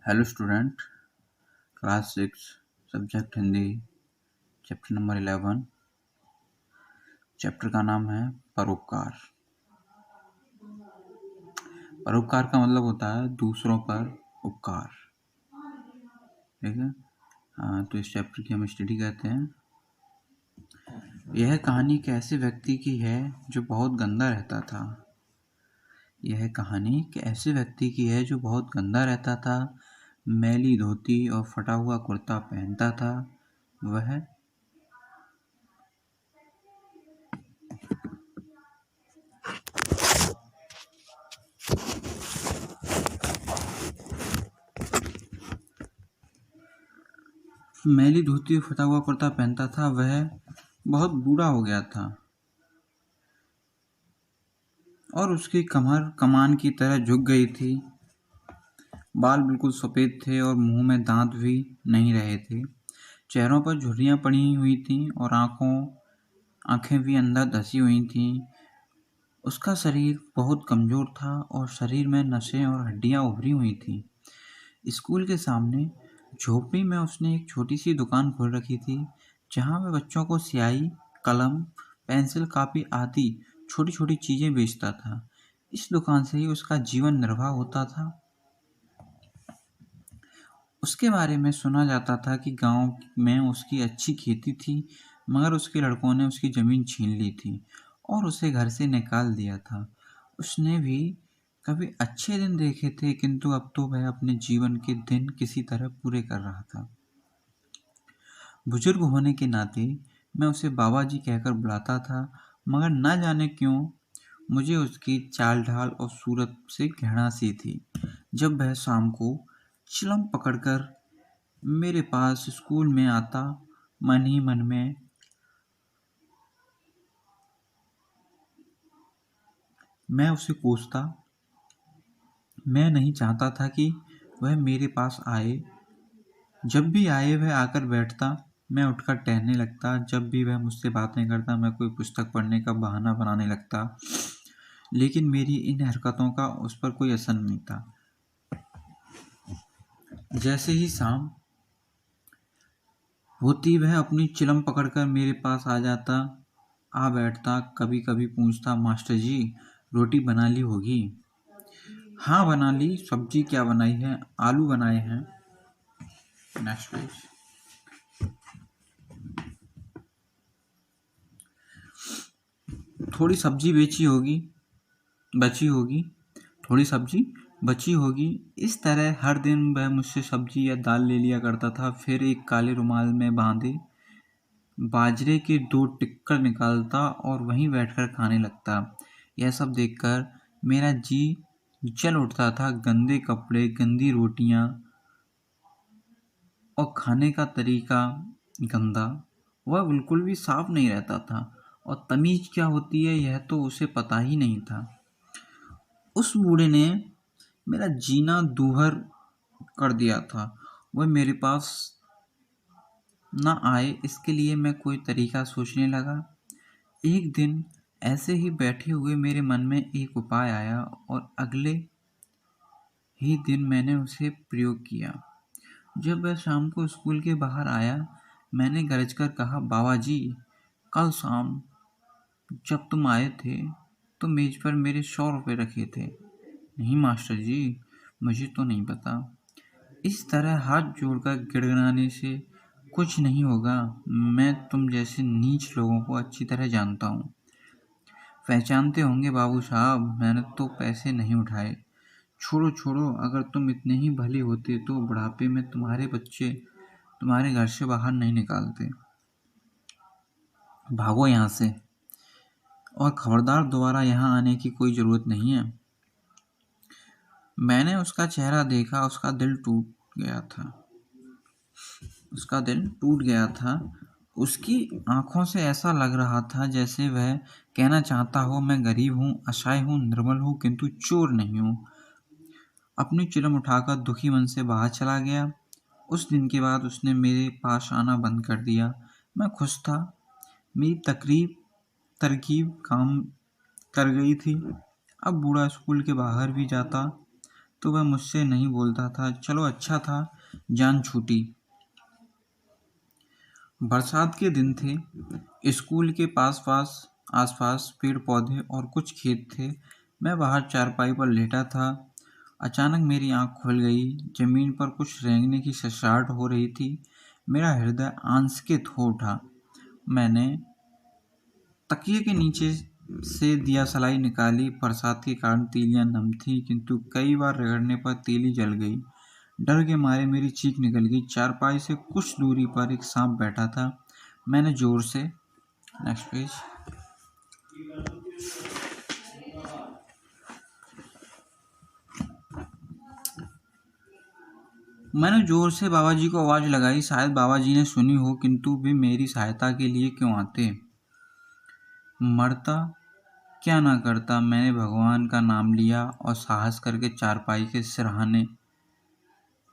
Hello student, class 6 subject Hindi, chapter number 11। Chapter का नाम है परोपकार। परोपकार का मतलब होता है दूसरों पर उपकार। ठीक है। तो इस चैप्टर की हम स्टडी करते हैं। यह कहानी एक ऐसे व्यक्ति की है जो बहुत गंदा रहता था। यह कहानी एक ऐसे व्यक्ति की है जो बहुत गंदा रहता था, मैली धोती और फटा हुआ कुर्ता पहनता था। वह मैली धोती और फटा हुआ कुर्ता पहनता था। वह बहुत बूढ़ा हो गया था और उसकी कमर कमान की तरह झुक गई थी। बाल बिल्कुल सफ़ेद थे और मुंह में दांत भी नहीं रहे थे। चेहरों पर झुर्रियाँ पड़ी हुई थीं और आंखें भी अंदर धसी हुई थीं। उसका शरीर बहुत कमज़ोर था और शरीर में नसें और हड्डियाँ उभरी हुई थीं। स्कूल के सामने झोपड़ी में उसने एक छोटी सी दुकान खोल रखी थी, जहाँ वह बच्चों को स्याही, कलम, पेंसिल, कापी आदि छोटी छोटी चीज़ें बेचता था। इस दुकान से ही उसका जीवन निर्वाह होता था। उसके बारे में सुना जाता था कि गांव में उसकी अच्छी खेती थी, मगर उसके लड़कों ने उसकी ज़मीन छीन ली थी और उसे घर से निकाल दिया था। उसने भी कभी अच्छे दिन देखे थे, किंतु अब तो वह अपने जीवन के दिन किसी तरह पूरे कर रहा था। बुजुर्ग होने के नाते मैं उसे बाबा जी कहकर बुलाता था, मगर न जाने क्यों मुझे उसकी चाल ढाल और सूरत से घृणा सी थी। जब वह शाम को चिलम पकड़कर मेरे पास स्कूल में आता, मन ही मन में मैं उसे कोसता। मैं नहीं चाहता था कि वह मेरे पास आए। जब भी आए वह आकर बैठता, मैं उठकर टहलने लगता। जब भी वह मुझसे बातें करता, मैं कोई पुस्तक पढ़ने का बहाना बनाने लगता, लेकिन मेरी इन हरकतों का उस पर कोई असर नहीं था। जैसे ही शाम होती वह अपनी चिलम पकड़कर मेरे पास आ बैठता। कभी कभी पूछता, मास्टर जी रोटी बना ली होगी? हाँ बना ली। सब्जी क्या बनाई है? आलू बनाए हैं। Next page. थोड़ी सब्जी बची होगी। थोड़ी सब्जी बची होगी। इस तरह हर दिन वह मुझसे सब्जी या दाल ले लिया करता था। फिर एक काले रुमाल में बांधे बाजरे के 2 टिक्कर निकालता और वहीं बैठकर खाने लगता। यह सब देखकर मेरा जी जल उठता था। गंदे कपड़े, गंदी रोटियां और खाने का तरीका गंदा। वह बिल्कुल भी साफ नहीं रहता था और तमीज़ क्या होती है यह तो उसे पता ही नहीं था। उस बूढ़े ने मेरा जीना दूभर कर दिया था। वह मेरे पास न आए, इसके लिए मैं कोई तरीका सोचने लगा। एक दिन ऐसे ही बैठे हुए मेरे मन में एक उपाय आया और अगले ही दिन मैंने उसे प्रयोग किया। जब वह शाम को स्कूल के बाहर आया, मैंने गरज कर कहा, बाबा जी कल शाम जब तुम आए थे तो मेज पर मेरे 100 रुपये रखे थे। नहीं मास्टर जी, मुझे तो नहीं पता। इस तरह हाथ जोड़कर गिड़गिड़ाने से कुछ नहीं होगा। मैं तुम जैसे नीच लोगों को अच्छी तरह जानता हूँ। पहचानते होंगे बाबू साहब, मैंने तो पैसे नहीं उठाए। छोड़ो छोड़ो, अगर तुम इतने ही भले होते तो बुढ़ापे में तुम्हारे बच्चे तुम्हारे घर से बाहर नहीं निकालते। भागो यहाँ से, और खबरदार दोबारा यहाँ आने की कोई ज़रूरत नहीं है। मैंने उसका चेहरा देखा। उसका दिल टूट गया था। उसकी आंखों से ऐसा लग रहा था जैसे वह कहना चाहता हो, मैं गरीब हूँ, असहाय हूँ, निर्बल हूँ, किंतु चोर नहीं हूँ। अपनी चिलम उठाकर दुखी मन से बाहर चला गया। उस दिन के बाद उसने मेरे पास आना बंद कर दिया। मैं खुश था। मेरी तरकीब काम कर गई थी। अब बूढ़ा स्कूल के बाहर भी जाता तो वह मुझसे नहीं बोलता था। चलो अच्छा था, जान छूटी। बरसात के दिन थे। स्कूल के आसपास पेड़ पौधे और कुछ खेत थे। मैं बाहर चारपाई पर लेटा था। अचानक मेरी आंख खुल गई। जमीन पर कुछ रेंगने की सड़सड़ाहट हो रही थी। मेरा हृदय आंचकित हो उठा। मैंने तकिए के नीचे से दियासलाई निकाली। बरसात के कारण तीलियां नम थीं, किंतु कई बार रगड़ने पर तीली जल गई। डर के मारे मेरी चीख निकल गई। चारपाई से कुछ दूरी पर एक सांप बैठा था। मैंने जोर से नेक्स्ट पेज मैंने जोर से बाबा जी को आवाज लगाई। शायद बाबा जी ने सुनी हो, किंतु वे मेरी सहायता के लिए क्यों आते। मरता क्या ना करता। मैंने भगवान का नाम लिया और साहस करके चारपाई के सिरहाने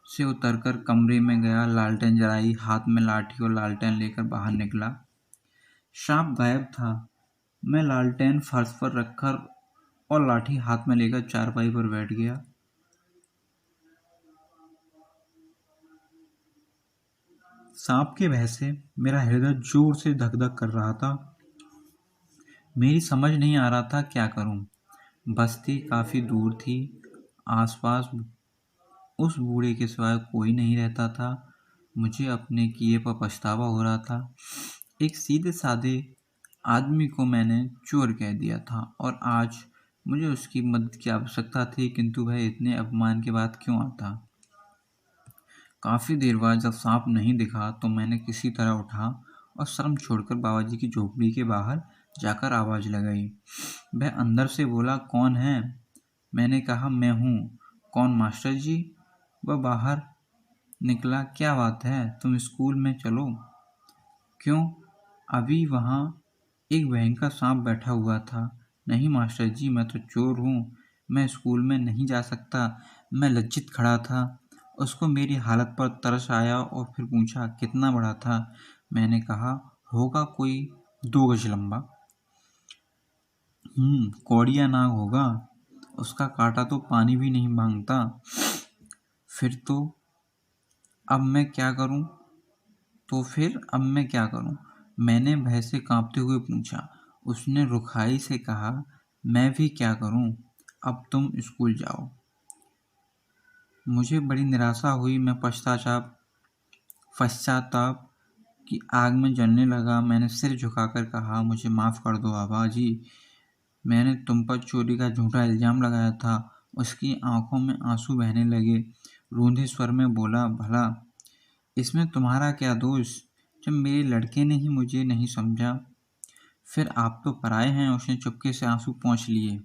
से उतरकर कमरे में गया। लालटेन जलाई, हाथ में लाठी और लालटेन लेकर बाहर निकला। सांप गायब था। मैं लालटेन फर्श पर रखकर और लाठी हाथ में लेकर चारपाई पर बैठ गया। सांप के भय से मेरा हृदय जोर से धक धक कर रहा था। मेरी समझ नहीं आ रहा था क्या करूं। बस्ती काफी दूर थी। आसपास उस बूढ़े के सिवाय कोई नहीं रहता था। मुझे अपने किए पर पछतावा हो रहा था। एक सीधे साधे आदमी को मैंने चोर कह दिया था और आज मुझे उसकी मदद की आवश्यकता थी, किंतु वह इतने अपमान के बाद क्यों आता। काफ़ी देर बाद जब सांप नहीं दिखा तो मैंने किसी तरह उठा और शर्म छोड़कर बाबा जी की झोपड़ी के बाहर जाकर आवाज़ लगाई। वह अंदर से बोला, कौन है। मैंने कहा, मैं हूँ। कौन मास्टर जी। वह बाहर निकला। क्या बात है, तुम स्कूल में चलो। क्यों। अभी वहाँ एक भयंकर सांप बैठा हुआ था। नहीं मास्टर जी, मैं तो चोर हूँ, मैं स्कूल में नहीं जा सकता। मैं लज्जित खड़ा था। उसको मेरी हालत पर तरस आया और फिर पूछा, कितना बड़ा था। मैंने कहा, होगा कोई 2 गज लंबा। कौड़िया नाग होगा। उसका कांटा तो पानी भी नहीं मांगता। फिर तो अब मैं क्या करूं। मैंने भय से कांपते हुए पूछा। उसने रुखाई से कहा, मैं भी क्या करूं, अब तुम स्कूल जाओ। मुझे बड़ी निराशा हुई। मैं पश्चाताप की आग में जलने लगा। मैंने सिर झुकाकर कहा, मुझे माफ़ कर दो बाबा जी, मैंने तुम पर चोरी का झूठा इल्ज़ाम लगाया था। उसकी आंखों में आंसू बहने लगे। रूंधे स्वर में बोला, भला इसमें तुम्हारा क्या दोष, जब मेरे लड़के ने ही मुझे नहीं समझा। फिर आप तो पराए हैं। उसने चुपके से आंसू पोंछ लिए।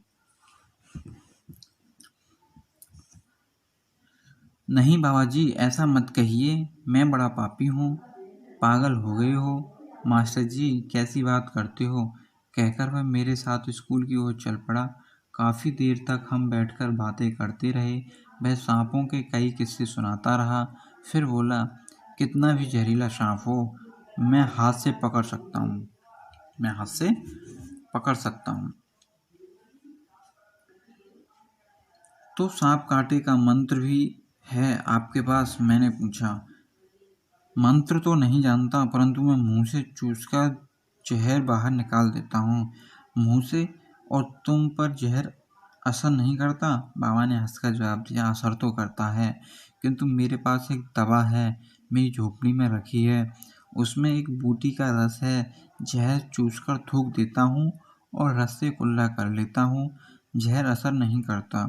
नहीं बाबा जी, ऐसा मत कहिए, मैं बड़ा पापी हूँ। पागल हो गए हो मास्टर जी, कैसी बात करते हो। कहकर वह मेरे साथ स्कूल की ओर चल पड़ा। काफ़ी देर तक हम बैठकर बातें करते रहे। वह सांपों के कई किस्से सुनाता रहा। फिर बोला, कितना भी जहरीला सांप हो, मैं हाथ से पकड़ सकता हूँ। तो सांप काटे का मंत्र भी है आपके पास। मैंने पूछा। मंत्र तो नहीं जानता, परंतु मैं मुंह से चूसकर जहर बाहर निकाल देता हूँ। मुंह से। और तुम पर जहर असर नहीं करता। बाबा ने हंसकर जवाब दिया, असर तो करता है, किंतु मेरे पास एक दवा है, मेरी झोपड़ी में रखी है। उसमें एक बूटी का रस है। जहर चूसकर थूक देता हूँ और रस से कुल्ला कर लेता हूँ। जहर असर नहीं करता।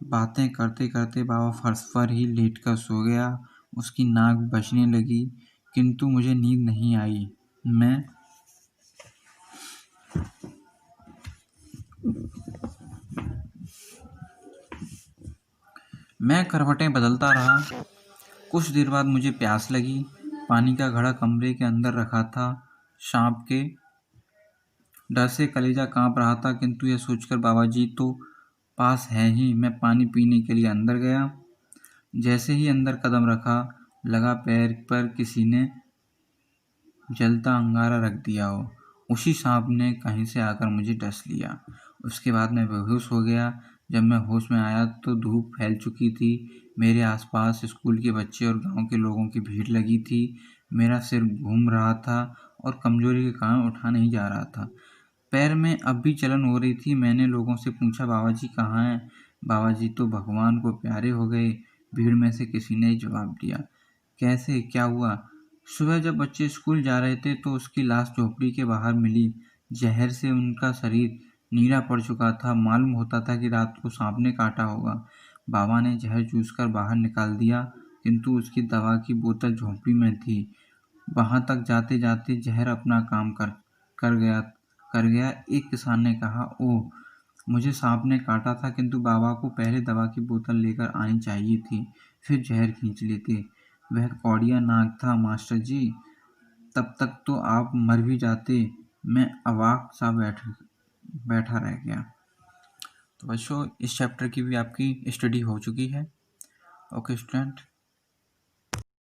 बातें करते करते बाबा फर्श पर ही लेटकर सो गया। उसकी नाक बजने लगी, किंतु मुझे नींद नहीं आई। मैं करवटें बदलता रहा। कुछ देर बाद मुझे प्यास लगी। पानी का घड़ा कमरे के अंदर रखा था। सांप के डर से कलेजा कांप रहा था, किंतु यह सोचकर बाबा जी तो पास हैं ही। मैं पानी पीने के लिए अंदर गया। जैसे ही अंदर कदम रखा, लगा पैर पर किसी ने जलता अंगारा रख दिया हो। उसी सांप ने कहीं से आकर मुझे डस लिया। उसके बाद मैं बेहोश हो गया। जब मैं होश में आया तो धूप फैल चुकी थी। मेरे आसपास स्कूल के बच्चे और गांव के लोगों की भीड़ लगी थी। मेरा सिर घूम रहा था और कमजोरी के कारण उठा नहीं जा रहा था। पैर में अब भी जलन हो रही थी। मैंने लोगों से पूछा, बाबा जी कहाँ हैं? बाबा जी तो भगवान को प्यारे हो गए। भीड़ में से किसी ने जवाब दिया। कैसे, क्या हुआ? सुबह जब बच्चे स्कूल जा रहे थे तो उसकी लाश झोपड़ी के बाहर मिली। जहर से उनका शरीर नीला पड़ चुका था। मालूम होता था कि रात को सांप ने काटा होगा। बाबा ने जहर चूसकर बाहर निकाल दिया, किंतु उसकी दवा की बोतल झोपड़ी में थी। वहां तक जाते जाते जहर अपना काम कर गया। एक किसान ने कहा, ओह, मुझे सांप ने काटा था, किंतु बाबा को पहले दवा की बोतल लेकर आनी चाहिए थी, फिर जहर खींच लेते। वह कौड़िया नाग था मास्टर जी। तब तक तो आप मर भी जाते। मैं अवाक सा बैठा रह गया। तो बच्चों, इस चैप्टर की भी आपकी स्टडी हो चुकी है। Okay student.